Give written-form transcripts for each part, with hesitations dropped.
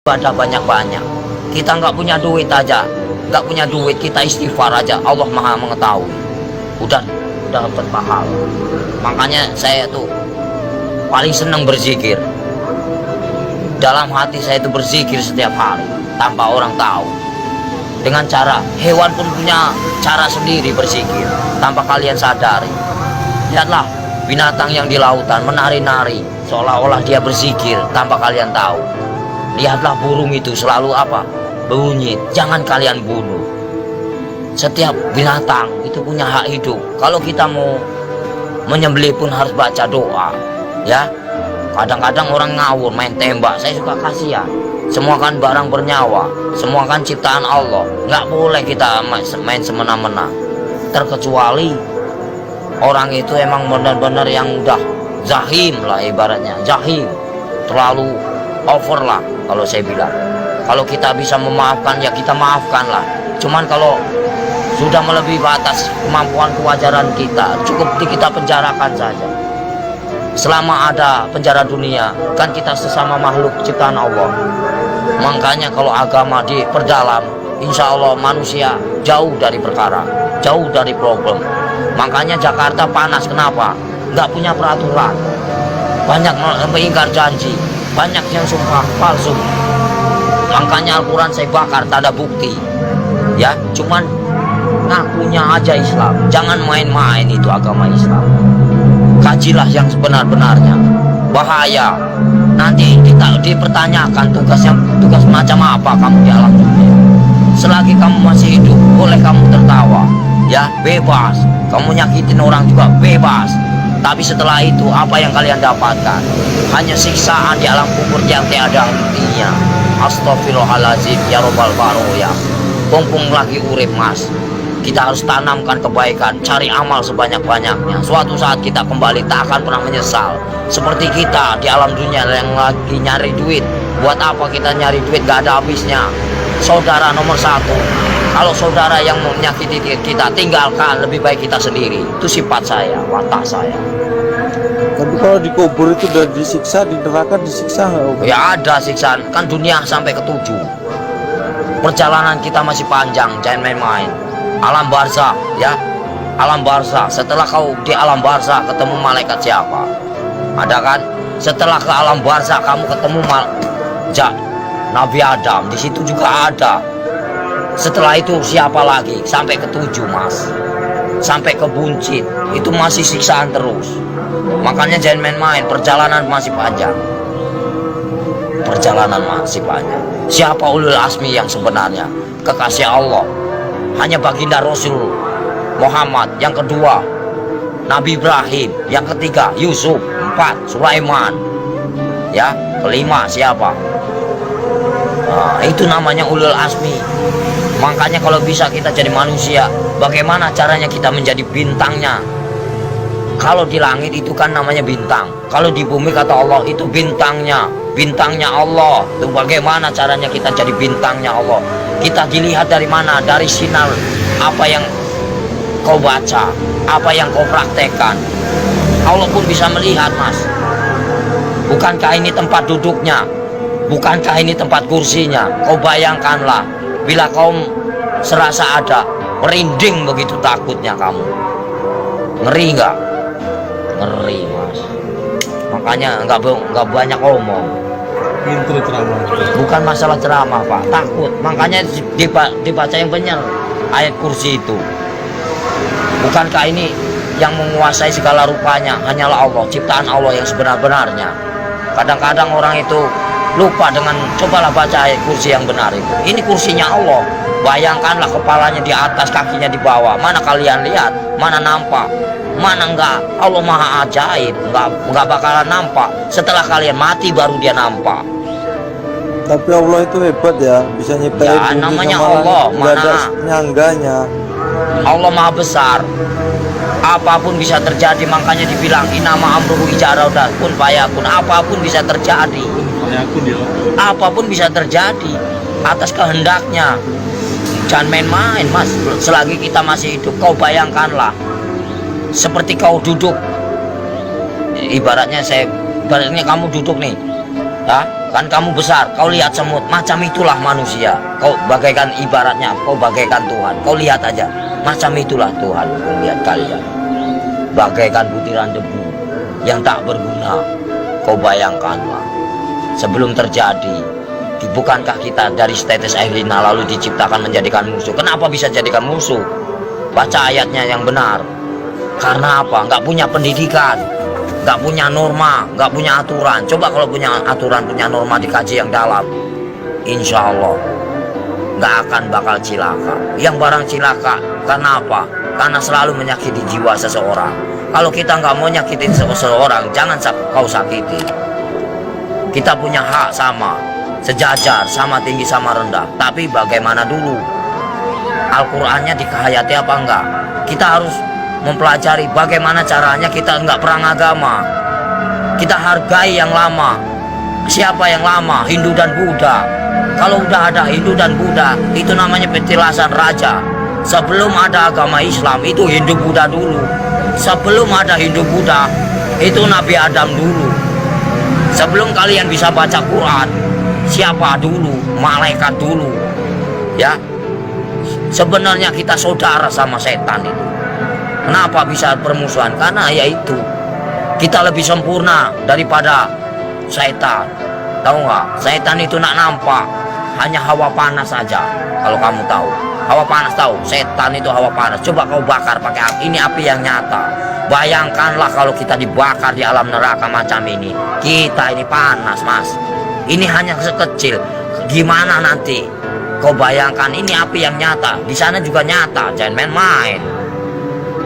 ibadah banyak-banyak. Kita nggak punya duit aja, nggak punya duit, kita istighfar aja, Allah Maha mengetahui. Udah dapat pahala. Makanya saya tuh paling senang berzikir. Dalam hati saya itu berzikir setiap hari tanpa orang tahu. Dengan cara hewan pun punya cara sendiri berzikir tanpa kalian sadari. Lihatlah binatang yang di lautan menari-nari seolah-olah dia berzikir tanpa kalian tahu. Lihatlah burung itu selalu apa? Bunyi, jangan kalian bunuh. Setiap binatang itu punya hak hidup. Kalau kita mau menyembelih pun harus baca doa, ya. Kadang-kadang orang ngawur main tembak, saya suka kasihan. Semua kan barang bernyawa, semua kan ciptaan Allah. Nggak boleh kita main semena-mena. Terkecuali orang itu emang benar-benar yang udah zahim lah, ibaratnya zahim, terlalu over lah kalau saya bilang. Kalau kita bisa memaafkan ya kita maafkan lah. Cuman kalau sudah melebihi batas kemampuan kewajaran kita, cukup kita penjarakan saja. Selama ada penjara dunia, kan kita sesama makhluk ciptaan Allah. Makanya kalau agama diperdalam, insya Allah manusia jauh dari perkara, jauh dari problem. Makanya Jakarta panas, kenapa? Nggak punya peraturan, banyak mengingkar janji, banyak yang sumpah palsu. Makanya Al-Quran saya bakar, tak ada bukti, ya. Cuman ngakunya aja Islam. Jangan main-main itu agama Islam. Kajilah yang sebenar-benarnya. Bahaya. Nanti kita dipertanyakan tugas macam apa kamu di alam dunia. Selagi kamu masih hidup, boleh kamu tertawa, ya, bebas. Kamu nyakitin orang juga bebas. Tapi setelah itu apa yang kalian dapatkan? Hanya siksaan di alam kubur yang tiada hentinya. Astagfirullahaladzim ya robbal baroya. Mumpung lagi urip mas, kita harus tanamkan kebaikan, cari amal sebanyak-banyaknya. Suatu saat kita kembali tak akan pernah menyesal. Seperti kita di alam dunia yang lagi nyari duit. Buat apa kita nyari duit, gak ada habisnya. Saudara nomor satu. Kalau saudara yang menyakiti kita, tinggalkan, lebih baik kita sendiri. Itu sifat saya, watak saya. Tapi kalau dikubur itu udah disiksa, di neraka disiksa nggak? Ya ada siksaan, kan dunia sampai ke-7. Perjalanan kita masih panjang, jangan main-main. Alam barzakh, ya, alam barzakh. Setelah kau di alam barzakh ketemu malaikat siapa? Ada kan? Setelah ke alam barzakh kamu ketemu Nabi Adam, di situ juga ada. Setelah itu siapa lagi? Sampai ke-7 mas, sampai ke buncit, itu masih siksaan terus. Makanya jangan main-main, perjalanan masih panjang. Perjalanan masih panjang. Siapa ulul azmi yang sebenarnya? Kekasih Allah. Hanya baginda Rasul Muhammad. Yang kedua Nabi Ibrahim. Yang ketiga Yusuf. 4 Sulaiman. Ya, kelima siapa? Nah, itu namanya ulul azmi. Makanya kalau bisa kita jadi manusia, bagaimana caranya kita menjadi bintangnya? Kalau di langit itu kan namanya bintang. Kalau di bumi kata Allah itu bintangnya, bintangnya Allah. Itu bagaimana caranya kita jadi bintangnya Allah? Kita dilihat dari mana? Dari sinar apa yang kau baca, apa yang kau praktekkan. Allah pun bisa melihat mas. Bukankah ini tempat duduknya? Bukankah ini tempat kursinya? Kau bayangkanlah, bila kau serasa ada merinding begitu takutnya kamu. Ngeri nggak? Ngeri mas. Makanya nggak banyak omong. Pintu ceramah. Bukan masalah ceramah pak, takut. Makanya dibaca yang benar ayat kursi itu. Bukankah ini yang menguasai segala rupanya hanyalah Allah, ciptaan Allah yang sebenar-benarnya. Kadang-kadang orang itu lupa dengan cobalah baca ayat kursi yang benar itu. Ini kursinya Allah. Bayangkanlah kepalanya di atas, kakinya di bawah. Mana kalian lihat? Mana nampak? Mana enggak? Allah maha ajaib. Enggak bakalan nampak. Setelah kalian mati baru dia nampak. Tapi Allah itu hebat ya, bisa nyiptain Ya namanya Allah, nggak ada mana nyangganya. Allah maha besar. Apapun bisa terjadi, makanya dibilang inama amruhu ijaraudah pun fayakun. Apapun bisa terjadi. Apapun bisa terjadi atas kehendaknya. Jangan main-main mas. Selagi kita masih hidup, kau bayangkanlah seperti kau duduk. Ibaratnya kamu duduk nih, ya, Kan kamu besar, kau lihat semut, macam itulah manusia. Kau bagaikan ibaratnya, kau bagaikan Tuhan. Kau lihat aja, macam itulah Tuhan melihat kalian. Bagaikan butiran debu yang tak berguna. Kau bayangkanlah, sebelum terjadi, bukankah kita dari tetes air lina lalu diciptakan menjadikan musuh? Kenapa bisa jadikan musuh? Baca ayatnya yang benar. Karena apa? Nggak punya pendidikan, nggak punya norma, nggak punya aturan. Coba kalau punya aturan, punya norma, dikaji yang dalam, insya Allah nggak akan bakal cilaka. Yang barang cilaka, karena apa? Karena selalu menyakiti jiwa seseorang. Kalau kita nggak mau nyakitin seseorang, jangan kau sakiti. Kita punya hak sama, sejajar, sama tinggi, sama rendah. Tapi bagaimana dulu? Al-Qur'annya dikehayati apa enggak? Kita harus mempelajari bagaimana caranya kita enggak perang agama. Kita hargai yang lama. Siapa yang lama? Hindu dan Buddha. Kalau udah ada Hindu dan Buddha, itu namanya petilasan raja. Sebelum ada agama Islam, itu Hindu Buddha dulu. Sebelum ada Hindu Buddha, itu Nabi Adam dulu. Sebelum kalian bisa baca Quran, siapa dulu? Malaikat dulu. Ya. Sebenarnya kita saudara sama setan itu. Kenapa bisa permusuhan? Karena yaitu kita lebih sempurna daripada setan. Tahu nggak? Setan itu nak nampak, hanya hawa panas saja. Kalau kamu tahu, hawa panas tahu. Setan itu hawa panas. Coba kau bakar pakai api. Ini api yang nyata. Bayangkanlah kalau kita dibakar di alam neraka macam ini. Kita ini panas, Mas. Ini hanya sekecil. Gimana nanti? Kau bayangkan ini api yang nyata. Di sana juga nyata. Jangan main-main.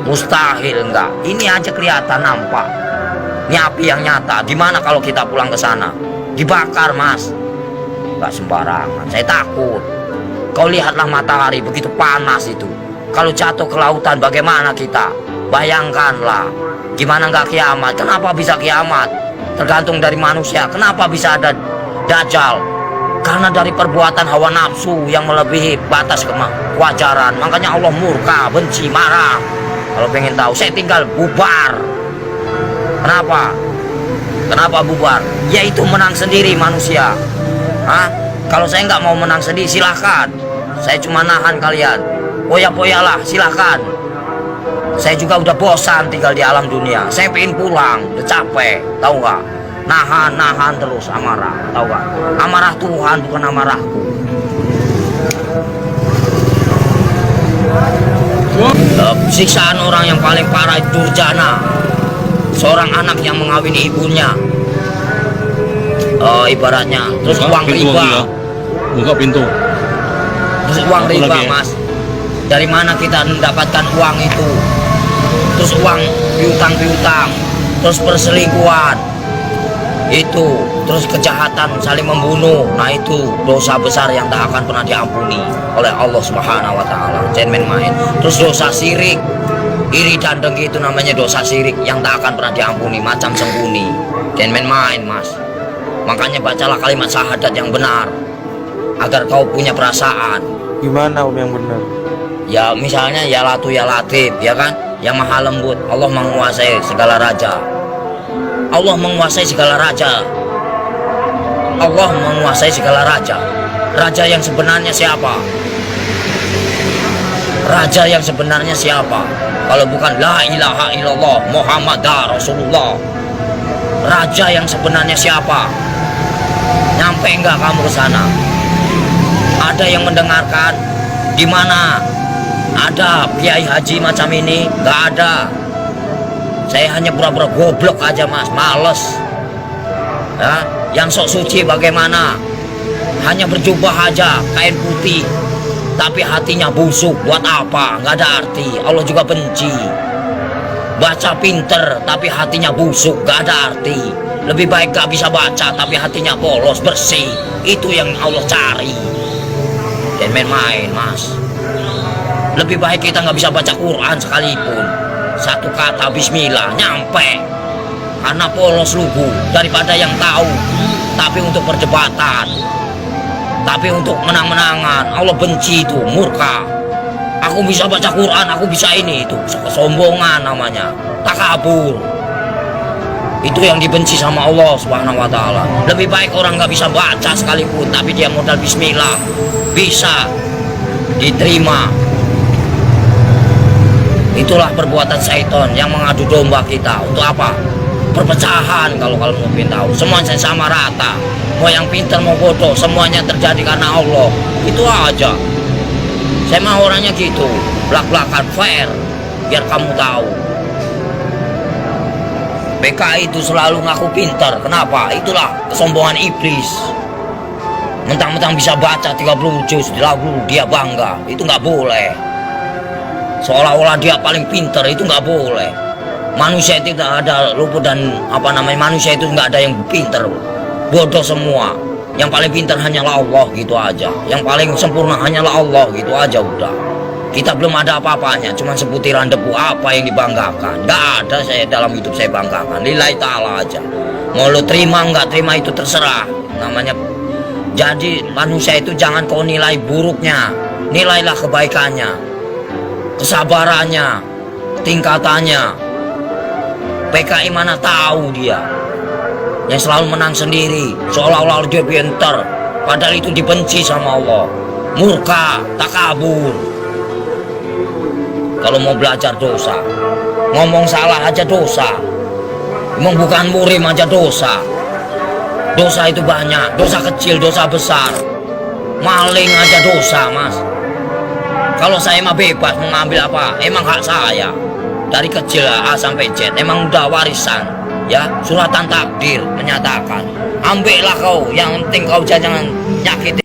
Mustahil enggak. Ini aja kelihatan nampak. Ini api yang nyata. Gimana kalau kita pulang ke sana? Dibakar, Mas. Enggak sembarangan. Saya takut. Kau lihatlah matahari begitu panas itu. Kalau jatuh ke lautan bagaimana kita? Bayangkanlah. Gimana enggak kiamat? Kenapa bisa kiamat? Tergantung dari manusia. Kenapa bisa ada Dajjal? Karena dari perbuatan hawa nafsu yang melebihi batas kewajaran. Makanya Allah murka, benci, marah. Kalau pengen tahu, saya tinggal bubar. Kenapa? Kenapa bubar? Yaitu menang sendiri manusia. Hah? Kalau saya nggak mau menang sendiri, silahkan. Saya cuma nahan kalian. Poya-poyalah, silahkan. Saya juga udah bosan tinggal di alam dunia. Saya pengen pulang, udah capek. Tahu nggak? Nahan terus amarah. Tahu nggak? Amarah Tuhan bukan amarahku. Siksaan orang yang paling parah itu durjana. Seorang anak yang mengawini ibunya. Ibaratnya. Terus uang riba. Buka pintu. Terus uang riba, Mas. Dari mana kita mendapatkan uang itu? Terus uang piutang, terus perselingkuhan. Itu, terus kejahatan, saling membunuh. Nah itu dosa besar yang tak akan pernah diampuni oleh Allah Subhanahu wa taala. Jangan main-main. Terus dosa syirik, iri dan dengki itu namanya dosa syirik yang tak akan pernah diampuni, macam sembunyi. Jangan main-main, Mas. Makanya bacalah kalimat syahadat yang benar agar kau punya perasaan. Gimana yang benar? Ya misalnya ya Latu ya Latif, ya kan? Yang maha lembut. Allah menguasai segala raja. Allah menguasai segala raja. Allah menguasai segala raja. Raja yang sebenarnya siapa? Raja yang sebenarnya siapa? Kalau bukan la ilaha illallah Muhammadar Rasulullah. Raja yang sebenarnya siapa? Nyampe enggak kamu ke sana? Ada yang mendengarkan? Di mana ada kiai haji macam ini? Enggak ada. Saya hanya pura-pura goblok aja, Mas, males. Ya, yang sok suci bagaimana? Hanya berjubah aja, kain putih, tapi hatinya busuk. Buat apa? Nggak ada arti. Allah juga benci. Baca pinter, tapi hatinya busuk, nggak ada arti. Lebih baik gak bisa baca, tapi hatinya polos, bersih. Itu yang Allah cari. Dan main-main, Mas. Lebih baik kita nggak bisa baca Quran sekalipun. Satu kata bismillah nyampe. Karena polos lugu daripada yang tahu tapi untuk perdebatan, tapi untuk menang-menangan. Allah benci itu, murka. Aku bisa baca Quran, aku bisa ini, itu kesombongan namanya, takabur. Itu yang dibenci sama Allah Subhanahu wa Ta'ala. Lebih baik orang nggak bisa baca sekalipun, tapi dia modal bismillah bisa diterima. Itulah perbuatan syaitan yang mengadu domba kita. Untuk apa? Perpecahan. Kalau kalian mau tahu, semuanya sama rata. Mau yang pintar mau bodoh, semuanya terjadi karena Allah. Itu aja. Saya mah orangnya gitu, belak-belakan fair, biar kamu tahu. PKI itu selalu ngaku pintar. Kenapa? Itulah kesombongan iblis. Mentang-mentang bisa baca 30 juz lalu dia bangga. Itu nggak boleh. Seolah-olah dia paling pintar, itu nggak boleh. Manusia itu tidak ada luput dan manusia itu nggak ada yang pintar. Bodoh semua. Yang paling pintar hanyalah Allah, gitu aja. Yang paling sempurna hanyalah Allah, gitu aja udah. Kita belum ada apa-apanya, cuma sebutiran debu. Apa yang dibanggakan? Nggak ada saya dalam hidup saya banggakan. Lillahi ta'ala aja. Mau lo terima nggak terima itu terserah. Namanya. Jadi manusia itu jangan kau nilai buruknya, nilailah kebaikannya, kesabarannya, tingkatannya. PKI mana tahu dia yang selalu menang sendiri, seolah-olah dia pintar, padahal itu dibenci sama Allah. Murka, takabur. Kalau mau belajar dosa, ngomong salah aja dosa, emang bukan murim aja dosa. Dosa itu banyak, dosa kecil, dosa besar. Maling aja dosa, mas. Kalau saya mah bebas mengambil apa, emang hak saya. Dari kecil A sampai Z, emang udah warisan. Ya, suratan takdir menyatakan. Ambillah kau, yang penting kau jangan nyakitin.